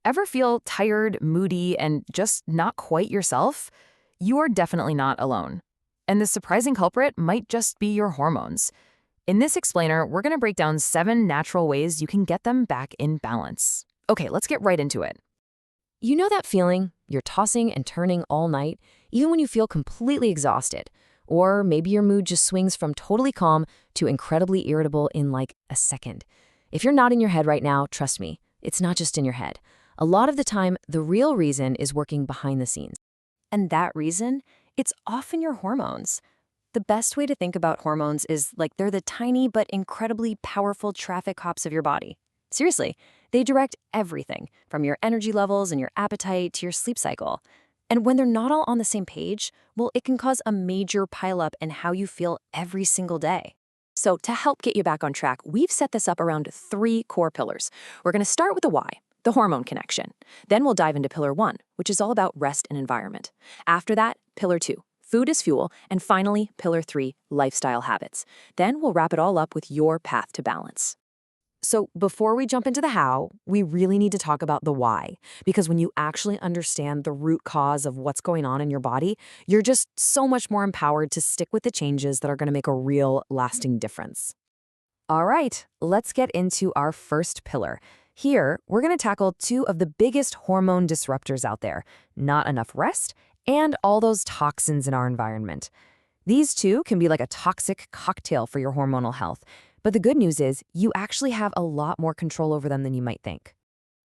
Ever feel tired, moody, and just not quite yourself? You are definitely not alone. And the surprising culprit might just be your hormones. In this explainer, we're going to break down 7 natural ways you can get them back in balance. Okay, let's get right into it. You know that feeling? You're tossing and turning all night, even when you feel completely exhausted. Or maybe your mood just swings from totally calm to incredibly irritable in like a second. If you're not in your head right now, trust me, it's not just in your head. A lot of the time, the real reason is working behind the scenes. And that reason, it's often your hormones. The best way to think about hormones is like they're the tiny but incredibly powerful traffic cops of your body. Seriously, they direct everything from your energy levels and your appetite to your sleep cycle. And when they're not all on the same page, well, it can cause a major pileup in how you feel every single day. So to help get you back on track, we've set this up around 3 core pillars. We're going to start with the why, the hormone connection. Then we'll dive into pillar 1, which is all about rest and environment. After that, pillar 2, food as fuel. And finally, pillar 3, lifestyle habits. Then we'll wrap it all up with your path to balance. So before we jump into the how, we really need to talk about the why. Because when you actually understand the root cause of what's going on in your body, you're just so much more empowered to stick with the changes that are going to make a real, lasting difference. All right, let's get into our first pillar. Here, we're going to tackle 2 of the biggest hormone disruptors out there: not enough rest and all those toxins in our environment. These 2 can be like a toxic cocktail for your hormonal health. But the good news is you actually have a lot more control over them than you might think.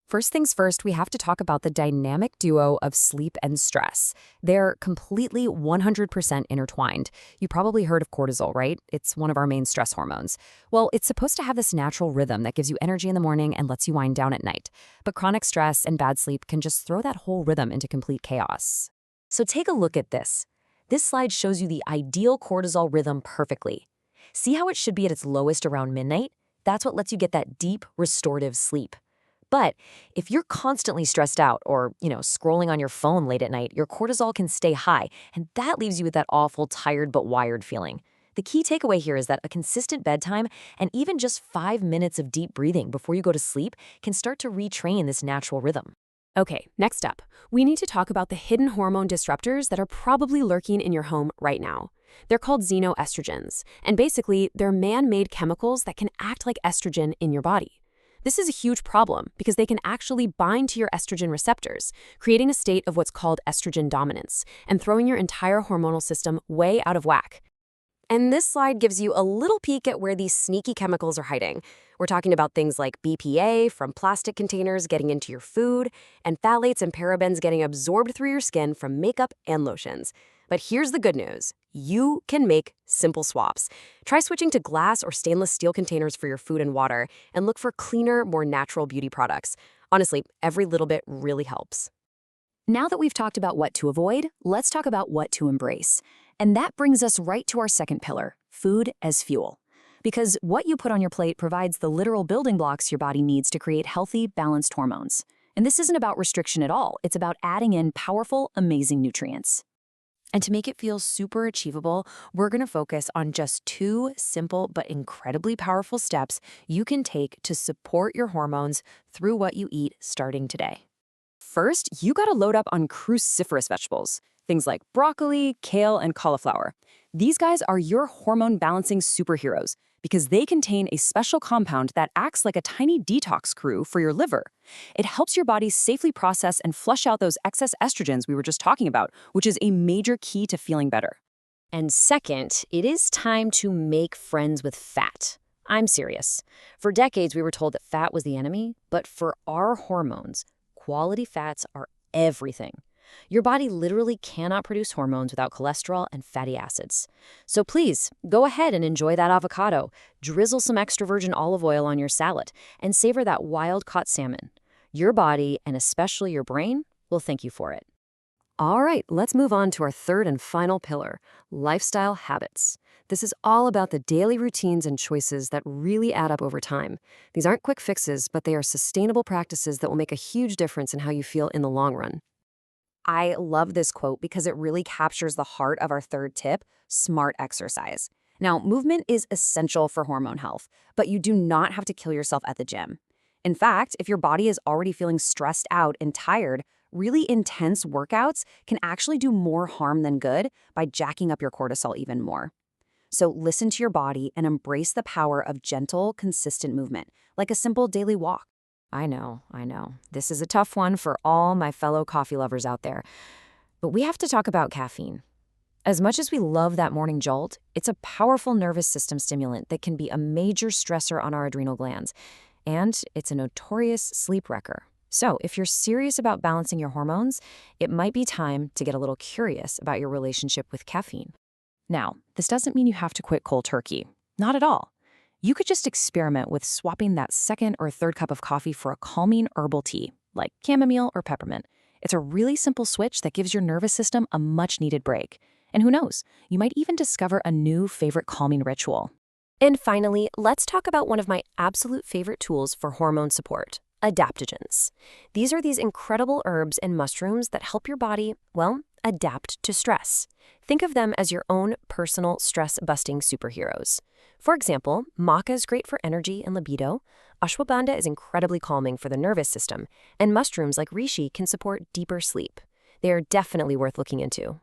First things first, we have to talk about the dynamic duo of sleep and stress. They're completely 100% intertwined. You probably heard of cortisol, right? It's one of our main stress hormones. Well, it's supposed to have this natural rhythm that gives you energy in the morning and lets you wind down at night. But chronic stress and bad sleep can just throw that whole rhythm into complete chaos. So take a look at this. This slide shows you the ideal cortisol rhythm perfectly. See how it should be at its lowest around midnight? That's what lets you get that deep, restorative sleep. But if you're constantly stressed out or, scrolling on your phone late at night, your cortisol can stay high, and that leaves you with that awful tired but wired feeling. The key takeaway here is that a consistent bedtime and even just 5 minutes of deep breathing before you go to sleep can start to retrain this natural rhythm. Okay, next up, we need to talk about the hidden hormone disruptors that are probably lurking in your home right now. They're called xenoestrogens, and basically, they're man-made chemicals that can act like estrogen in your body. This is a huge problem because they can actually bind to your estrogen receptors, creating a state of what's called estrogen dominance, and throwing your entire hormonal system way out of whack. And this slide gives you a little peek at where these sneaky chemicals are hiding. We're talking about things like BPA from plastic containers getting into your food, and phthalates and parabens getting absorbed through your skin from makeup and lotions. But here's the good news. You can make simple swaps. Try switching to glass or stainless steel containers for your food and water, and look for cleaner, more natural beauty products. Honestly, every little bit really helps. Now that we've talked about what to avoid, let's talk about what to embrace. And that brings us right to our second pillar, food as fuel. Because what you put on your plate provides the literal building blocks your body needs to create healthy, balanced hormones. And this isn't about restriction at all. It's about adding in powerful, amazing nutrients. And to make it feel super achievable, we're going to focus on just 2 simple but incredibly powerful steps you can take to support your hormones through what you eat starting today. First, you got to load up on cruciferous vegetables, things like broccoli, kale, and cauliflower. These guys are your hormone-balancing superheroes because they contain a special compound that acts like a tiny detox crew for your liver. It helps your body safely process and flush out those excess estrogens we were just talking about, which is a major key to feeling better. And second, it is time to make friends with fat. I'm serious. For decades, we were told that fat was the enemy, but for our hormones, quality fats are everything. Your body literally cannot produce hormones without cholesterol and fatty acids. So please, go ahead and enjoy that avocado, drizzle some extra virgin olive oil on your salad, and savor that wild-caught salmon. Your body, and especially your brain, will thank you for it. All right, let's move on to our third and final pillar, lifestyle habits. This is all about the daily routines and choices that really add up over time. These aren't quick fixes, but they are sustainable practices that will make a huge difference in how you feel in the long run. I love this quote because it really captures the heart of our third tip, smart exercise. Now, movement is essential for hormone health, but you do not have to kill yourself at the gym. In fact, if your body is already feeling stressed out and tired, really intense workouts can actually do more harm than good by jacking up your cortisol even more. So listen to your body and embrace the power of gentle, consistent movement, like a simple daily walk. I know. This is a tough one for all my fellow coffee lovers out there. But we have to talk about caffeine. As much as we love that morning jolt, it's a powerful nervous system stimulant that can be a major stressor on our adrenal glands. And it's a notorious sleep wrecker. So if you're serious about balancing your hormones, it might be time to get a little curious about your relationship with caffeine. Now, this doesn't mean you have to quit cold turkey. Not at all. You could just experiment with swapping that second or third cup of coffee for a calming herbal tea, like chamomile or peppermint. It's a really simple switch that gives your nervous system a much-needed break. And who knows, you might even discover a new favorite calming ritual. And finally, let's talk about one of my absolute favorite tools for hormone support, adaptogens. These are these incredible herbs and mushrooms that help your body, well, adapt to stress. Think of them as your own personal stress-busting superheroes. For example, maca is great for energy and libido, ashwagandha is incredibly calming for the nervous system, and mushrooms like reishi can support deeper sleep. They are definitely worth looking into.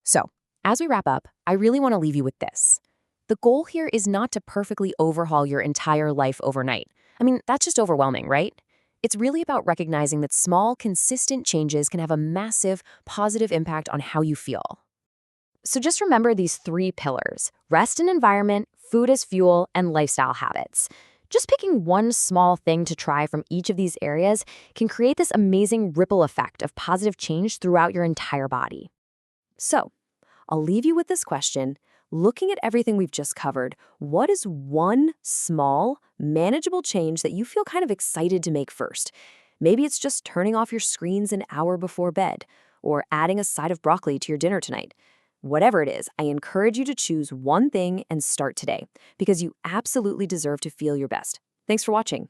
So, as we wrap up, I really want to leave you with this. The goal here is not to perfectly overhaul your entire life overnight. I mean, that's just overwhelming, right? It's really about recognizing that small, consistent changes can have a massive, positive impact on how you feel. So just remember these 3 pillars: rest and environment, food as fuel, and lifestyle habits. Just picking one small thing to try from each of these areas can create this amazing ripple effect of positive change throughout your entire body. So, I'll leave you with this question. Looking at everything we've just covered, what is one small, manageable change that you feel kind of excited to make first? Maybe it's just turning off your screens an hour before bed, or adding a side of broccoli to your dinner tonight. Whatever it is, I encourage you to choose one thing and start today, because you absolutely deserve to feel your best. Thanks for watching.